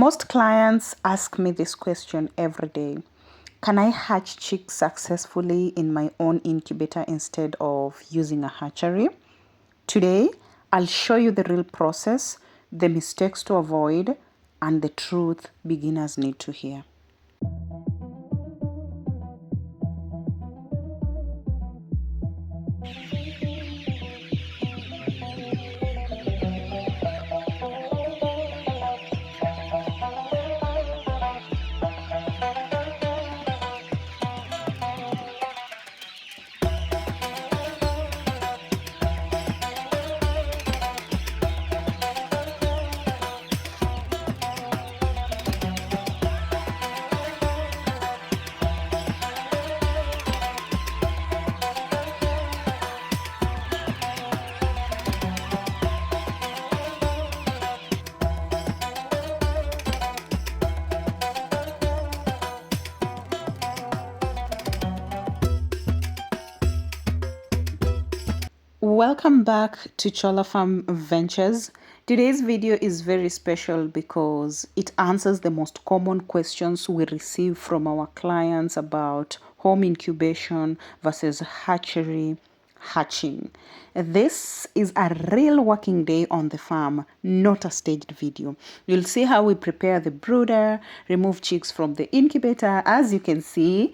Most clients ask me this question every day. Can I hatch chicks successfully in my own incubator instead of using a hatchery? Today, I'll show you the real process, the mistakes to avoid, and the truth beginners need to hear. Welcome back to Cholla Farm Ventures. Today's video is very special because it answers the most common questions we receive from our clients about home incubation versus hatchery hatching. This is a real working day on the farm, not a staged video. You'll see how we prepare the brooder, remove chicks from the incubator, as you can see,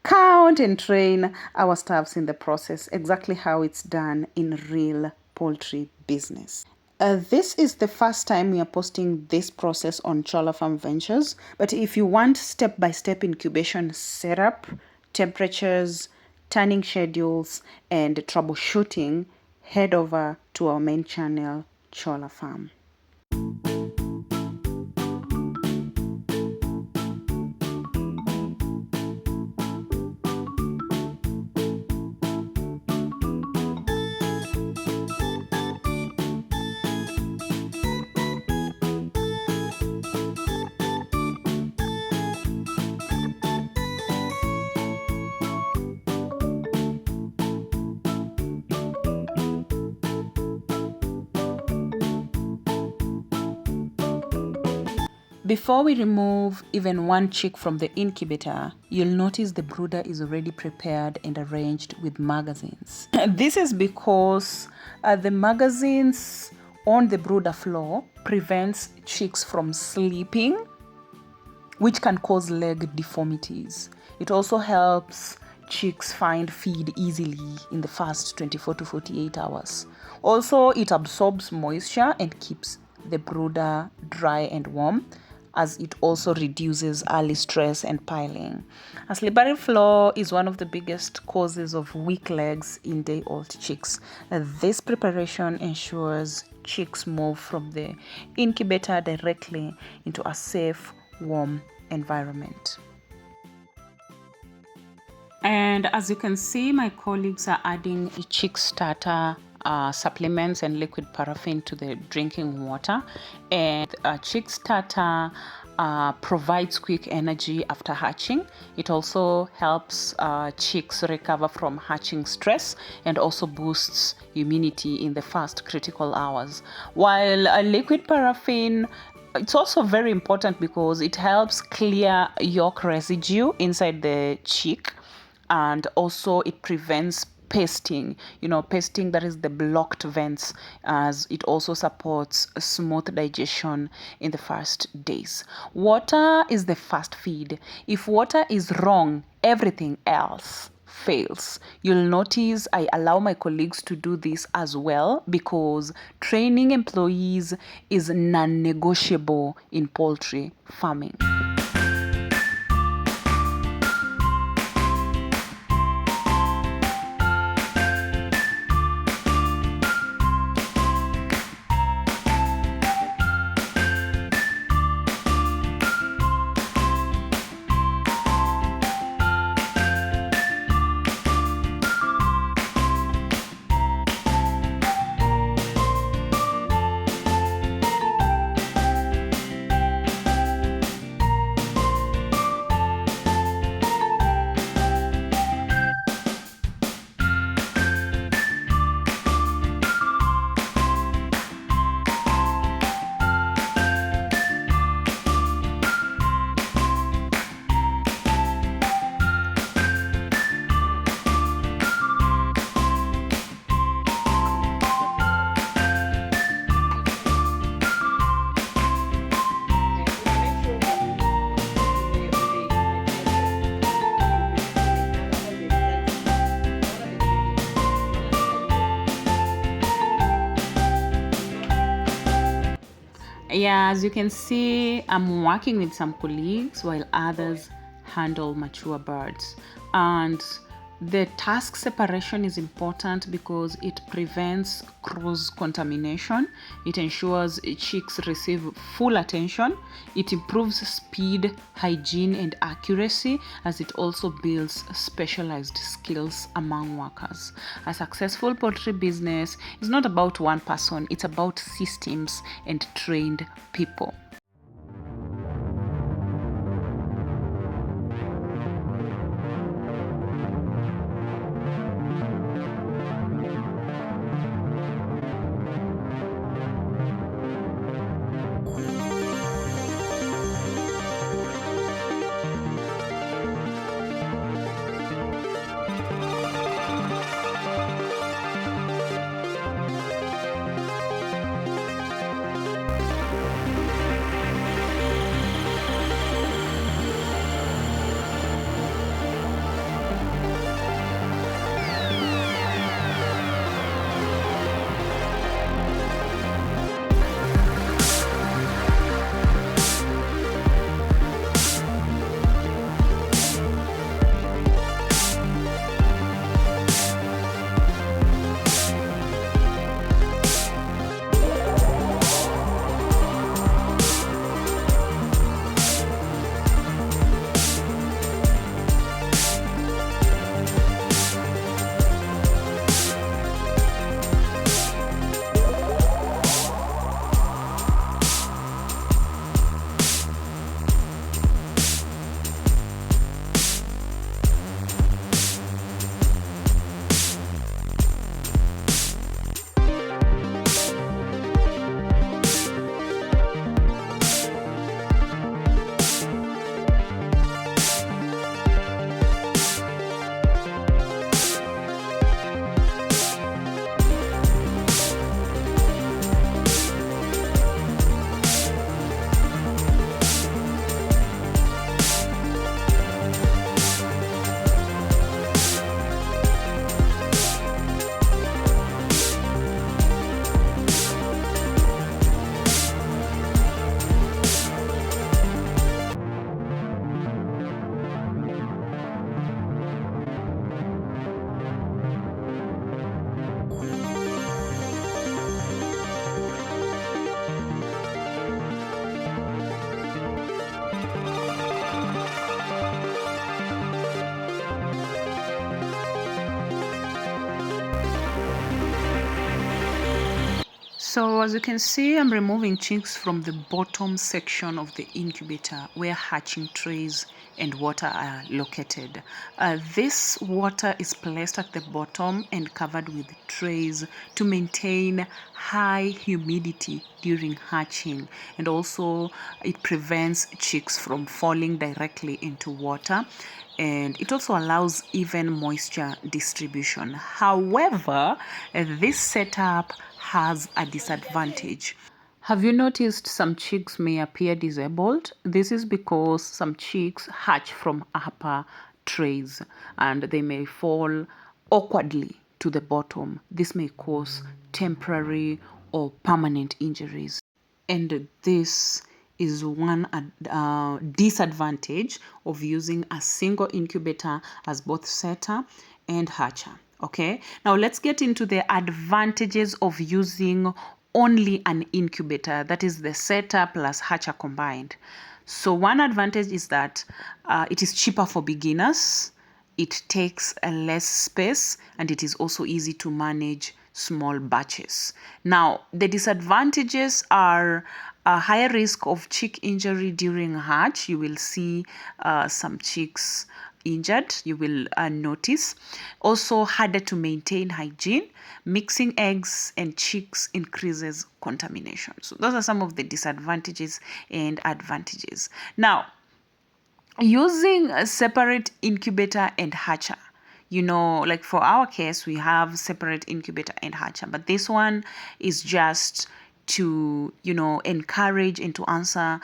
count and train our staffs in the process, exactly how it's done in real poultry business. This is the first time we are posting this process on Cholla Farm Ventures, but if you want step-by-step incubation setup, temperatures, turning schedules, and troubleshooting, head over to our main channel, Cholla Farm. Before we remove even one chick from the incubator, you'll notice the brooder is already prepared and arranged with magazines. This is because the magazines on the brooder floor prevents chicks from sleeping, which can cause leg deformities. It also helps chicks find feed easily in the first 24 to 48 hours. Also, it absorbs moisture and keeps the brooder dry and warm, as it also reduces early stress and piling. A slippery floor is one of the biggest causes of weak legs in day-old chicks. This preparation ensures chicks move from the incubator directly into a safe, warm environment. And as you can see, my colleagues are adding a chick starter supplements and liquid paraffin to the drinking water, and chick starter provides quick energy after hatching. It also helps chicks recover from hatching stress and also boosts immunity in the first critical hours. While liquid paraffin, it's also very important because it helps clear yolk residue inside the chick, and also it prevents pasting, pasting, that is the blocked vents, as it also supports a smooth digestion in the first days. Water is the first feed. If water is wrong, everything else fails. You'll notice I allow my colleagues to do this as well because training employees is non-negotiable in poultry farming. Yeah, as you can see, I'm working with some colleagues while others handle mature birds. And the task separation is important because it prevents cross contamination. It ensures chicks receive full attention. It improves speed, hygiene, and accuracy, as it also builds specialized skills among workers. A successful poultry business is not about one person, it's about systems and trained people. So as you can see, I'm removing chicks from the bottom section of the incubator where hatching trays and water are located. This water is placed at the bottom and covered with trays to maintain high humidity during hatching, and also it prevents chicks from falling directly into water, and it also allows even moisture distribution. However, this setup has a disadvantage. Have you noticed some chicks may appear disabled? This is because some chicks hatch from upper trays and they may fall awkwardly to the bottom. This may cause temporary or permanent injuries. And this is one disadvantage of using a single incubator as both setter and hatcher. Okay, now let's get into the advantages of using only an incubator, that is the setter plus hatcher combined. So one advantage is that it is cheaper for beginners, it takes less space, and it is also easy to manage small batches. Now, the disadvantages are a higher risk of chick injury during hatch. You will see some chicks injured, you will notice. Also harder to maintain hygiene. Mixing eggs and chicks increases contamination. So those are some of the disadvantages and advantages. Now, using a separate incubator and hatcher, like for our case, we have separate incubator and hatcher, but this one is just to encourage and to answer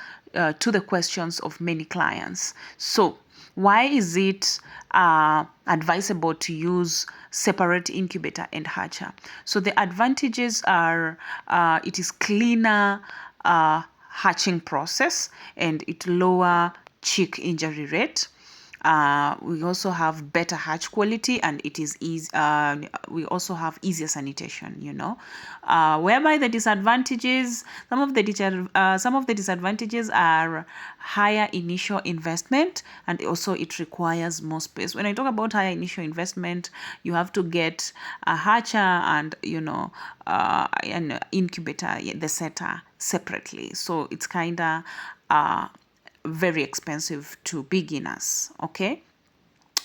to the questions of many clients. So why is it advisable to use separate incubator and hatcher? So the advantages are it is cleaner, hatching process, and it lower chick injury rate. We also have better hatch quality, and it is easy. We also have easier sanitation. Whereby the disadvantages, some of the disadvantages are higher initial investment, and also it requires more space. When I talk about higher initial investment, you have to get a hatcher and an incubator, the setter, separately. So it's kind of very expensive to beginners. Okay,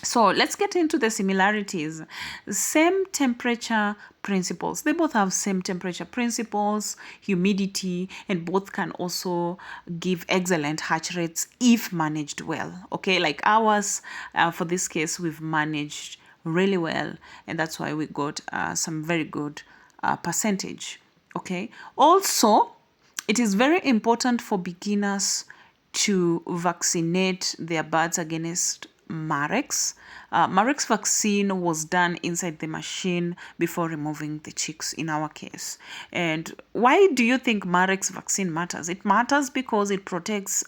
so let's get into the similarities. Same temperature principles. They both have same temperature principles, humidity, and both can also give excellent hatch rates if managed well. Okay, like ours, for this case, we've managed really well, and that's why we got some very good percentage. Okay, also it is very important for beginners to vaccinate their birds against Marek's. Marek's vaccine was done inside the machine before removing the chicks in our case. And why do you think Marek's vaccine matters? It matters because it protects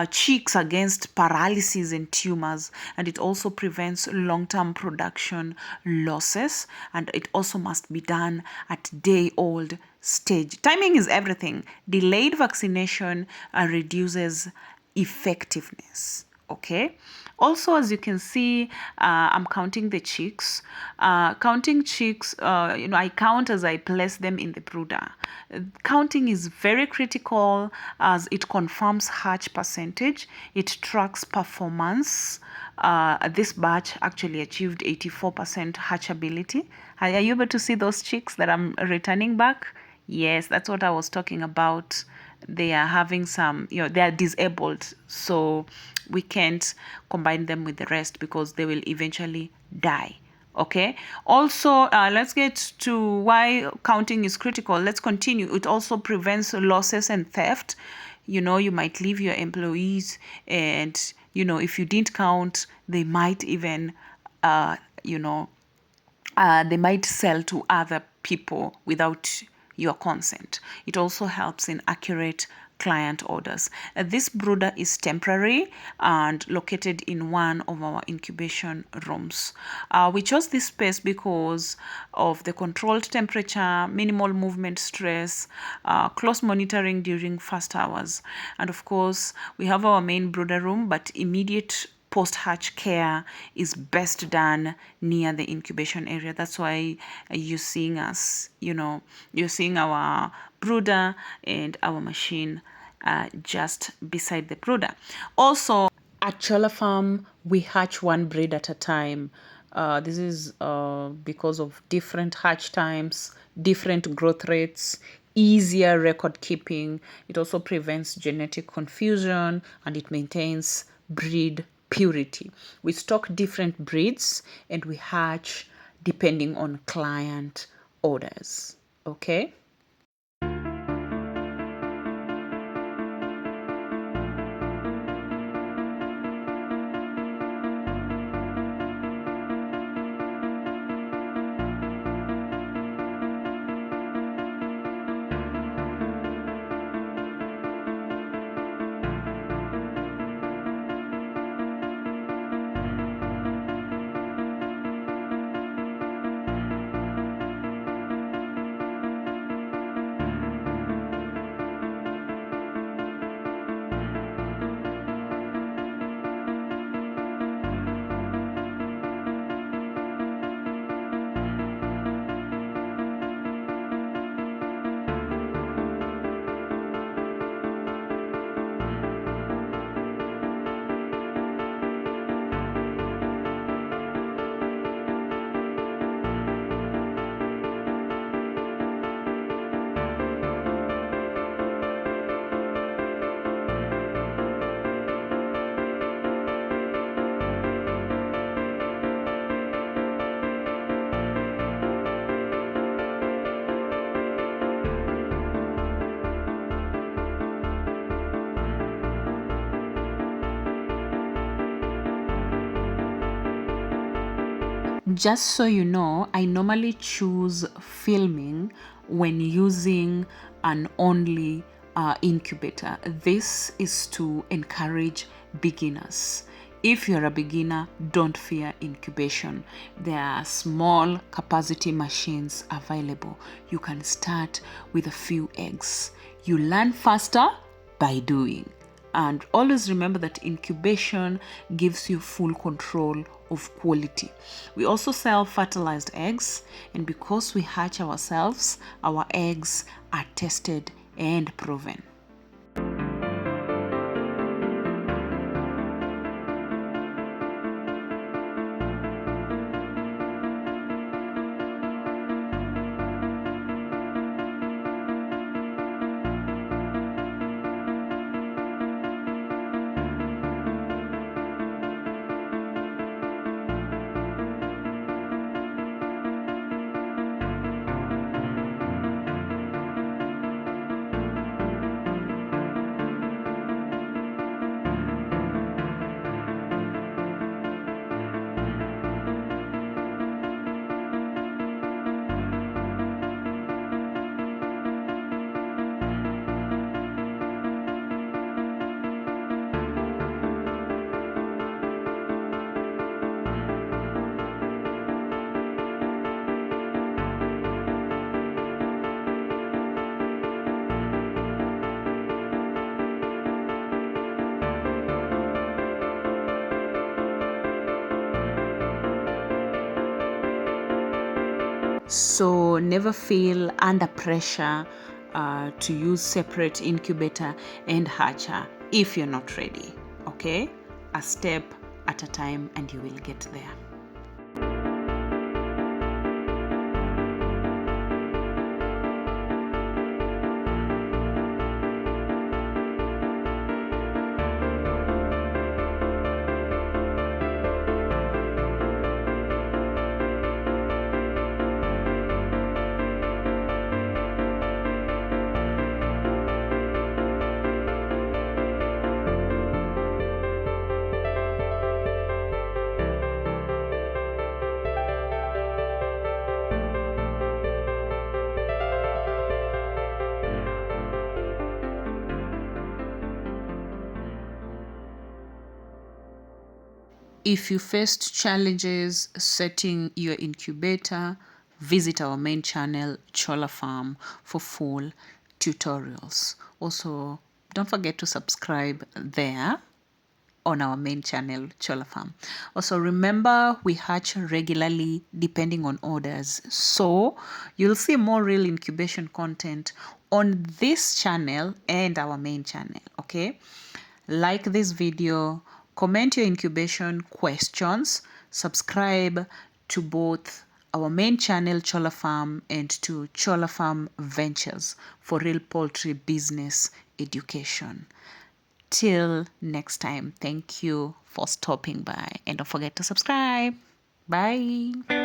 chicks against paralysis and tumors, and it also prevents long-term production losses, and it also must be done at day-old stage. Timing is everything. Delayed vaccination reduces effectiveness. Okay, also, as you can see, I'm counting the chicks. Counting chicks, I count as I place them in the brooder. Counting is very critical as it confirms hatch percentage. It tracks performance. This batch actually achieved 84% hatchability. Are you able to see those chicks that I'm returning back? Yes, that's what I was talking about. They are having some, they are disabled, so we can't combine them with the rest because they will eventually die. Okay, also let's get to why counting is critical. Let's continue. It also prevents losses and theft. You might leave your employees, and if you didn't count, they might even they might sell to other people without your consent. It also helps in accurate client orders. This brooder is temporary and located in one of our incubation rooms. We chose this space because of the controlled temperature, minimal movement stress, close monitoring during fast hours, and of course we have our main brooder room, but immediate post-hatch care is best done near the incubation area. That's why you're seeing us, you're seeing our brooder and our machine just beside the brooder. Also, at Cholla Farm, we hatch one breed at a time. This is because of different hatch times, different growth rates, easier record keeping. It also prevents genetic confusion, and it maintains breed purity. We stock different breeds and we hatch depending on client orders. Okay. Just so you know, I normally choose filming when using an only incubator. This is to encourage beginners. If you're a beginner, don't fear incubation. There are small capacity machines available. You can start with a few eggs. You learn faster by doing. And always remember that incubation gives you full control of quality. We also sell fertilized eggs, and because we hatch ourselves, our eggs are tested and proven. So never feel under pressure to use separate incubator and hatcher if you're not ready. Okay, a step at a time and you will get there. If you faced challenges setting your incubator, visit our main channel, Cholla Farm, for full tutorials. Also, don't forget to subscribe there on our main channel, Cholla Farm. Also, remember we hatch regularly depending on orders. So, you'll see more real incubation content on this channel and our main channel, okay? Like this video, comment your incubation questions, subscribe to both our main channel Cholla Farm and to Cholla Farm Ventures for real poultry business education. Till next time, thank you for stopping by and don't forget to subscribe. Bye.